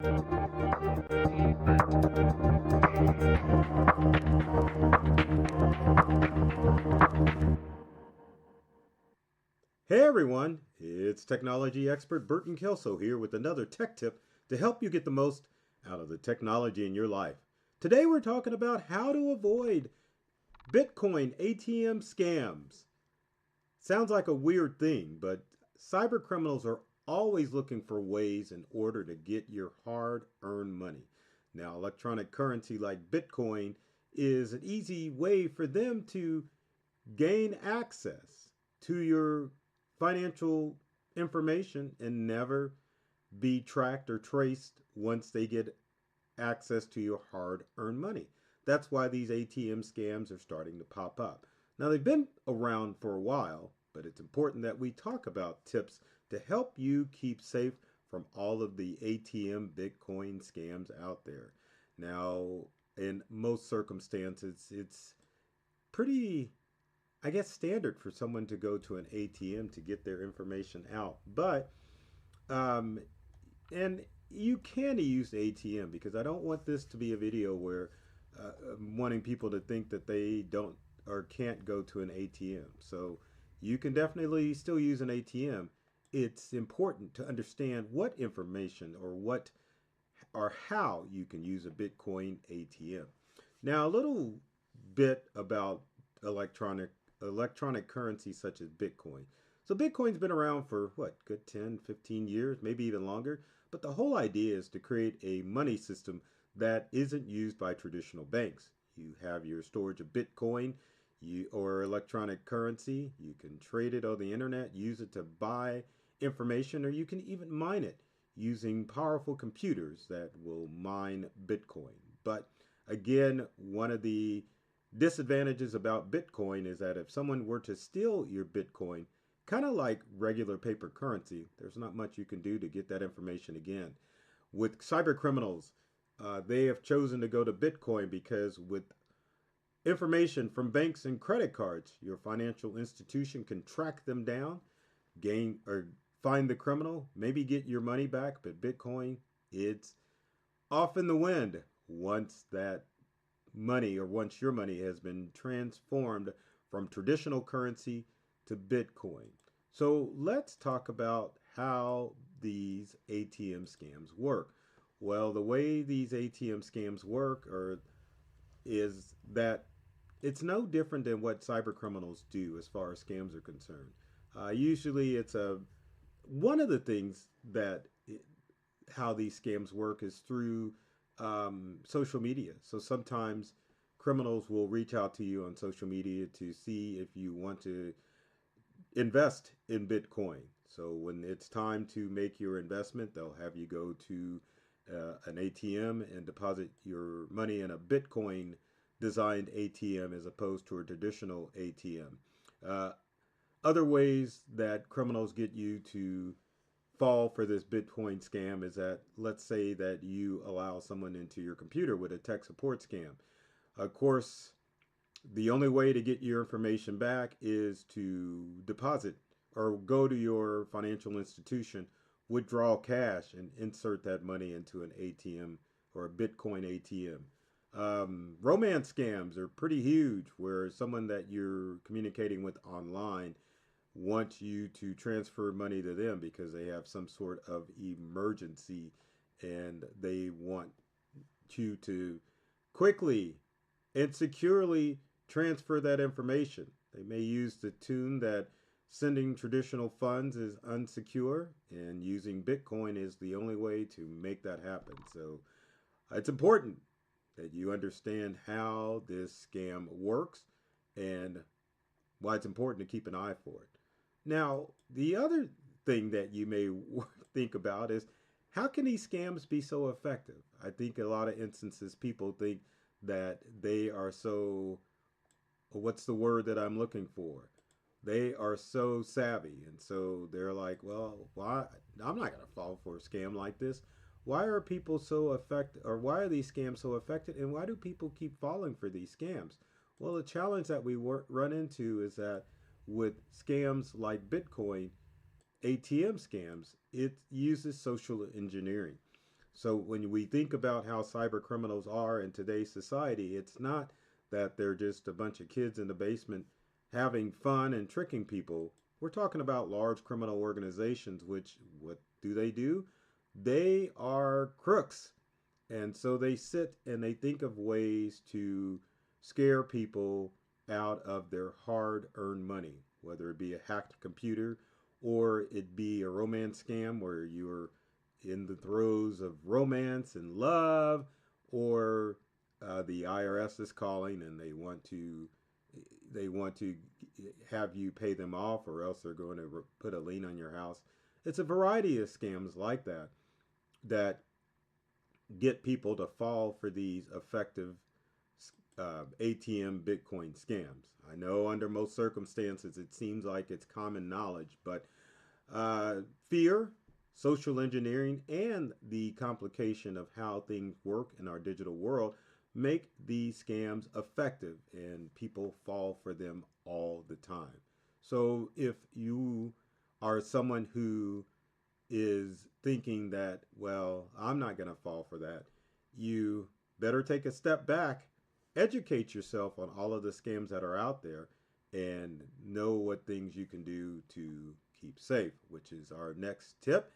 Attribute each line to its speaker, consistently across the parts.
Speaker 1: Hey everyone, it's technology expert Burton Kelso here with another tech tip to help you get the most out of the technology in your life. Today we're talking about how to avoid Bitcoin ATM scams. Sounds like a weird thing, but cyber criminals are always looking for ways in order to get your hard earned money. Now, electronic currency like Bitcoin is an easy way for them to gain access to your financial information and never be tracked or traced once they get access to your hard earned money. That's why these ATM scams are starting to pop up. Now, they've been around for a while, but it's important that we talk about tips to help you keep safe from all of the ATM Bitcoin scams out there. Now, in most circumstances, it's pretty, I guess, standard for someone to go to an ATM to get their information out. But um, and you can use the ATM because I don't want this to be a video where I'm wanting people to think that they don't or can't go to an ATM. So you can definitely still use an ATM. It's important to understand what information or how you can use a Bitcoin ATM. Now, a little bit about electronic currency such as Bitcoin. So Bitcoin's been around for what, good 10, 15 years, maybe even longer. But the whole idea is to create a money system that isn't used by traditional banks. You have your storage of Bitcoin or electronic currency. You can trade it on the internet, use it to buy information, or you can even mine it using powerful computers that will mine Bitcoin. But again, one of the disadvantages about Bitcoin is that if someone were to steal your Bitcoin, kind of like regular paper currency, there's not much you can do to get that information again. With cyber criminals, they have chosen to go to Bitcoin because with information from banks and credit cards, your financial institution can track them down, gain or find the criminal, maybe get your money back. But Bitcoin, it's off in the wind once that money or once your money has been transformed from traditional currency to Bitcoin. So let's talk about how these ATM scams work. Well, the way these ATM scams work is that it's no different than what cyber criminals do as far as scams are concerned. Usually, it's a one of the things that how these scams work is through social media. So sometimes criminals will reach out to you on social media to see if you want to invest in Bitcoin. So when it's time to make your investment, they'll have you go to an ATM and deposit your money in a Bitcoin designed ATM as opposed to a traditional ATM. Uh, Other ways that criminals get you to fall for this Bitcoin scam is that let's say that you allow someone into your computer with a tech support scam. Of course, the only way to get your information back is to deposit or go to your financial institution, withdraw cash, and insert that money into an ATM or a Bitcoin ATM. Romance scams are pretty huge, where someone that you're communicating with online wants you to transfer money to them because they have some sort of emergency and they want you to quickly and securely transfer that information. They may use the tune that sending traditional funds is unsecure and using Bitcoin is the only way to make that happen. So it's important that you understand how this scam works and why it's important to keep an eye for it. Now, the other thing that you may think about is how can these scams be so effective? I think a lot of instances people think that they are so, what's the word that I'm looking for? They are so savvy. And so they're like, well, why? I'm not going to fall for a scam like this. Why are people so affected, or why are these scams so affected, and why do people keep falling for these scams? Well, the challenge that we run into is that with scams like Bitcoin, ATM scams, it uses social engineering. So when we think about how cyber criminals are in today's society, it's not that they're just a bunch of kids in the basement having fun and tricking people. We're talking about large criminal organizations, which what do they do? They are crooks. And so they sit and they think of ways to scare people out of their hard earned money, whether it be a hacked computer or it be a romance scam where you're in the throes of romance and love, or the IRS is calling and they want to have you pay them off, or else they're going to put a lien on your house. It's a variety of scams like that that get people to fall for these effective ATM Bitcoin scams. I know under most circumstances it seems like it's common knowledge, but fear, social engineering, and the complication of how things work in our digital world make these scams effective, and people fall for them all the time. So if you are someone who is thinking that, well, I'm not going to fall for that, you better take a step back, educate yourself on all of the scams that are out there, and know what things you can do to keep safe, which is our next tip.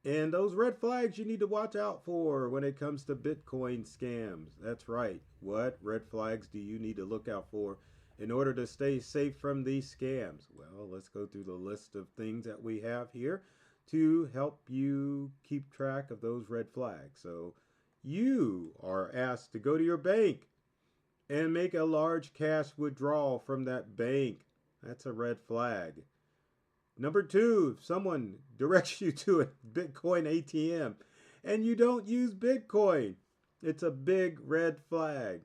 Speaker 1: And those red flags you need to watch out for when it comes to Bitcoin scams. That's right. What red flags do you need to look out for in order to stay safe from these scams? Well, let's go through the list of things that we have here to help you keep track of those red flags. So you are asked to go to your bank and make a large cash withdrawal from that bank. That's a red flag. Number two, if someone directs you to a Bitcoin ATM and you don't use Bitcoin, it's a big red flag.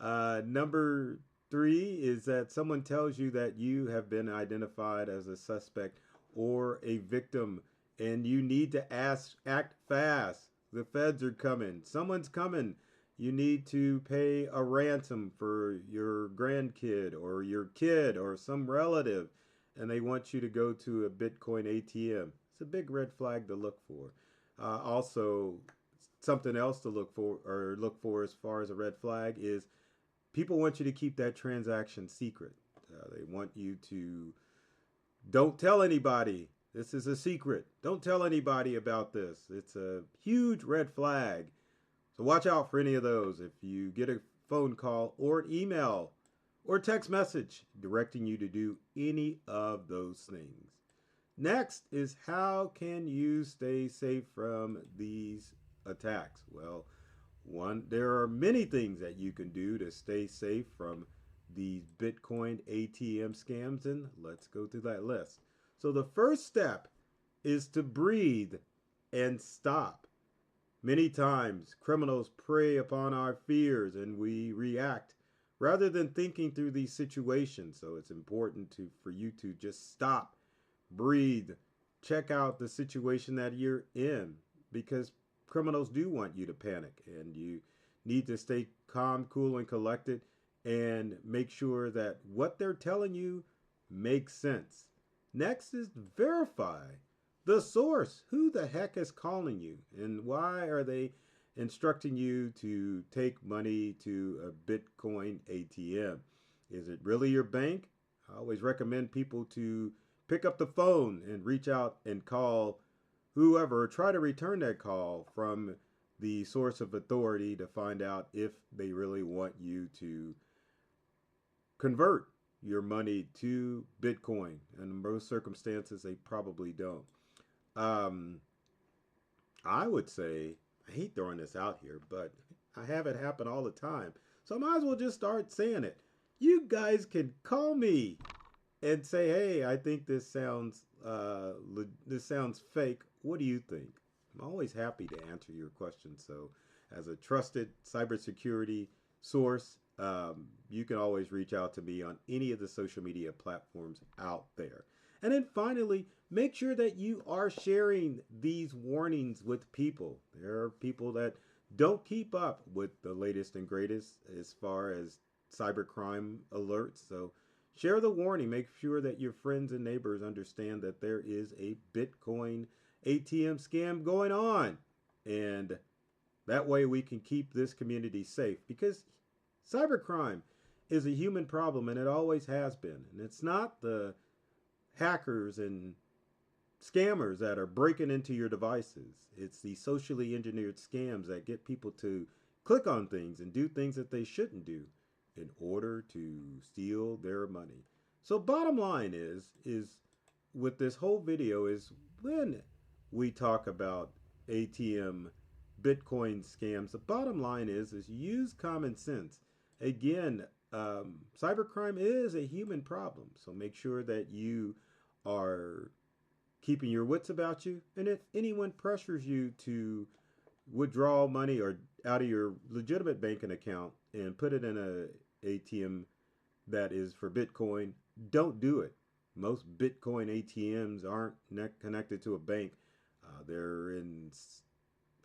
Speaker 1: Number three is that someone tells you that you have been identified as a suspect or a victim and you need to act fast. The feds are coming. Someone's coming. You need to pay a ransom for your grandkid or your kid or some relative, and they want you to go to a Bitcoin ATM. It's a big red flag to look for. Also, something else to look for as far as a red flag is people want you to keep that transaction secret. They want you to don't tell anybody. This is a secret. Don't tell anybody about this. It's a huge red flag. So watch out for any of those. If you get a phone call or an email or text message directing you to do any of those things. Next is how can you stay safe from these attacks? Well, there are many things that you can do to stay safe from these Bitcoin ATM scams, and let's go through that list. So the first step is to breathe and stop. Many times criminals prey upon our fears and we react rather than thinking through these situations. So it's important for you to just stop, breathe, check out the situation that you're in, because criminals do want you to panic, and you need to stay calm, cool, and collected and make sure that what they're telling you makes sense. Next is verify the source. Who the heck is calling you and why are they instructing you to take money to a Bitcoin ATM? Is it really your bank? I always recommend people to pick up the phone and reach out and call whoever, try to return that call from the source of authority to find out if they really want you to convert your money to Bitcoin. And in most circumstances, they probably don't. I would say, I hate throwing this out here, but I have it happen all the time. So I might as well just start saying it. You guys can call me and say, "Hey, I think this sounds fake. What do you think?" I'm always happy to answer your questions. So, as a trusted cybersecurity source, you can always reach out to me on any of the social media platforms out there. And then finally, make sure that you are sharing these warnings with people. There are people that don't keep up with the latest and greatest as far as cybercrime alerts. So share the warning. Make sure that your friends and neighbors understand that there is a Bitcoin ATM scam going on. And That way we can keep this community safe, because cybercrime is a human problem and it always has been. And it's not the hackers and scammers that are breaking into your devices. It's the socially engineered scams that get people to click on things and do things that they shouldn't do in order to steal their money. So bottom line is with this whole video is, when we talk about ATM Bitcoin scams, the bottom line is use common sense. Again, cybercrime is a human problem, so make sure that you are keeping your wits about you. And if anyone pressures you to withdraw money or out of your legitimate banking account and put it in a ATM that is for Bitcoin, don't do it. Most Bitcoin ATMs aren't connected to a bank. They're in,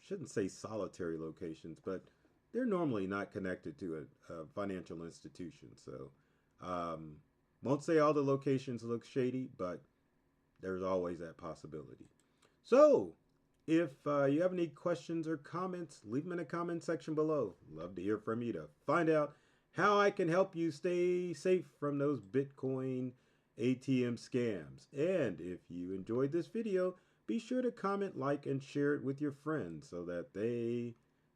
Speaker 1: shouldn't say solitary locations, but they're normally not connected to a financial institution. So won't say all the locations look shady, but there's always that possibility. So if you have any questions or comments, leave them in the comment section below. Love to hear from you to find out how I can help you stay safe from those Bitcoin ATM scams. And if you enjoyed this video, be sure to comment, like, and share it with your friends so that they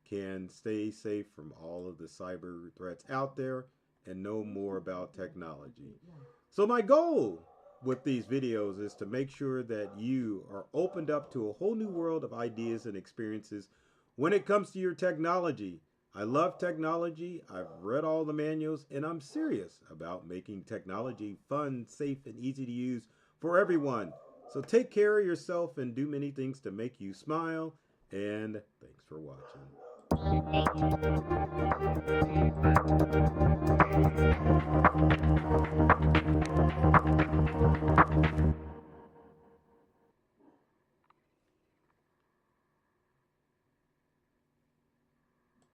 Speaker 1: can stay safe from all of the cyber threats out there and know more about technology. So my goal with these videos is to make sure that you are opened up to a whole new world of ideas and experiences when it comes to your technology. I love technology. I've read all the manuals, and I'm serious about making technology fun, safe, and easy to use for everyone. So take care of yourself and do many things to make you smile. And thanks for watching.